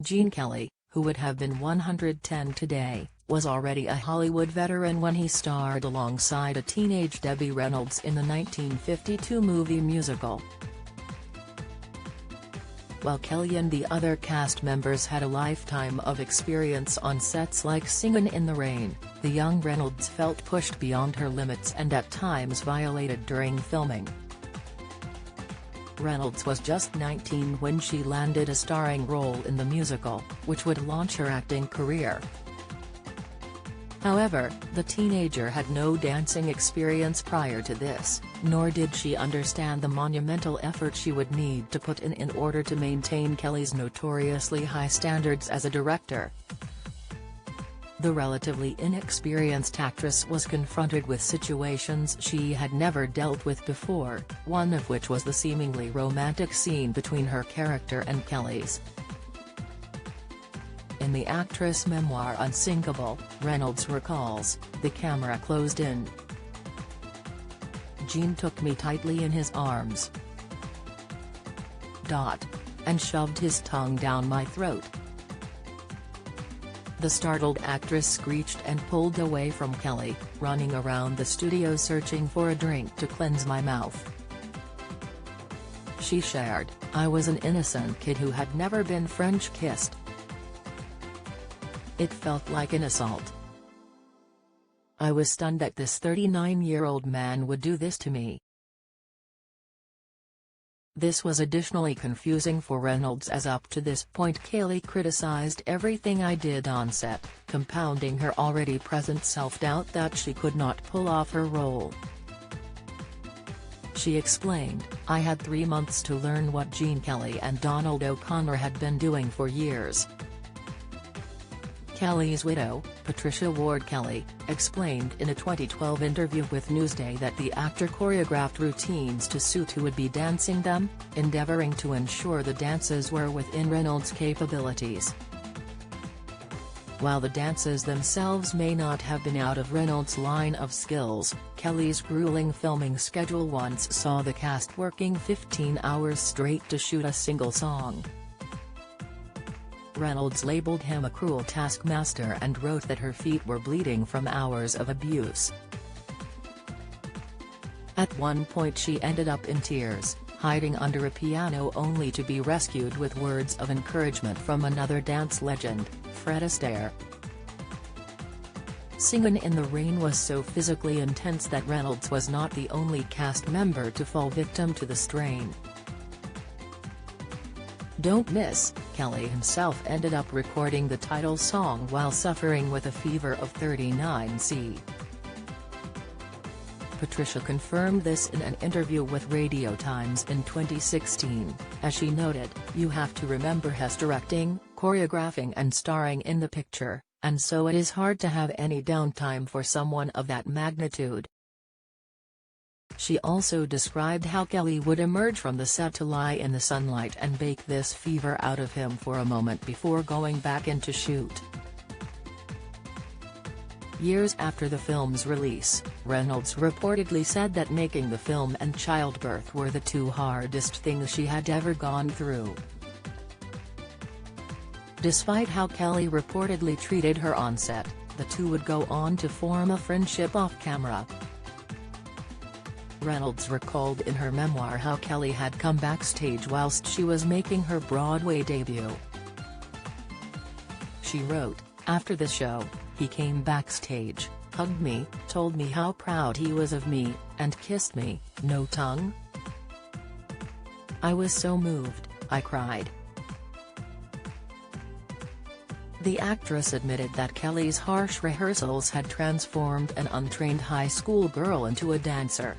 Gene Kelly, who would have been 110 today, was already a Hollywood veteran when he starred alongside a teenage Debbie Reynolds in the 1952 movie musical. While Kelly and the other cast members had a lifetime of experience on sets like Singin' in the Rain, the young Reynolds felt pushed beyond her limits and at times violated during filming. Reynolds was just 19 when she landed a starring role in the musical, which would launch her acting career. However, the teenager had no dancing experience prior to this, nor did she understand the monumental effort she would need to put in order to maintain Kelly's notoriously high standards as a director. The relatively inexperienced actress was confronted with situations she had never dealt with before, one of which was the seemingly romantic scene between her character and Kelly's. In the actress' memoir Unsinkable, Reynolds recalls, "The camera closed in. Gene took me tightly in his arms. And shoved his tongue down my throat." The startled actress screeched and pulled away from Kelly, running around the studio searching for a drink to cleanse my mouth. She shared, "I was an innocent kid who had never been French kissed. It felt like an assault. I was stunned that this 39-year-old man would do this to me." This was additionally confusing for Reynolds as up to this point Kelly criticized everything I did on set, compounding her already present self-doubt that she could not pull off her role. She explained, "I had 3 months to learn what Gene Kelly and Donald O'Connor had been doing for years." Kelly's widow, Patricia Ward Kelly, explained in a 2012 interview with Newsday that the actor choreographed routines to suit who would be dancing them, endeavoring to ensure the dances were within Reynolds' capabilities. While the dances themselves may not have been out of Reynolds' line of skills, Kelly's grueling filming schedule once saw the cast working 15 hours straight to shoot a single song. Reynolds labeled him a cruel taskmaster and wrote that her feet were bleeding from hours of abuse. At one point she ended up in tears, hiding under a piano only to be rescued with words of encouragement from another dance legend, Fred Astaire. Singin' in the Rain was so physically intense that Reynolds was not the only cast member to fall victim to the strain. Don't Miss, Kelly himself ended up recording the title song while suffering with a fever of 39°C. Patricia confirmed this in an interview with Radio Times in 2016, as she noted, "You have to remember he's directing, choreographing and starring in the picture, and so it is hard to have any downtime for someone of that magnitude." She also described how Kelly would emerge from the set to lie in the sunlight and bake this fever out of him for a moment before going back in to shoot. Years after the film's release, Reynolds reportedly said that making the film and childbirth were the two hardest things she had ever gone through. Despite how Kelly reportedly treated her on set, the two would go on to form a friendship off-camera. Reynolds recalled in her memoir how Kelly had come backstage whilst she was making her Broadway debut. She wrote, "After the show, he came backstage, hugged me, told me how proud he was of me, and kissed me, no tongue. I was so moved, I cried." The actress admitted that Kelly's harsh rehearsals had transformed an untrained high school girl into a dancer.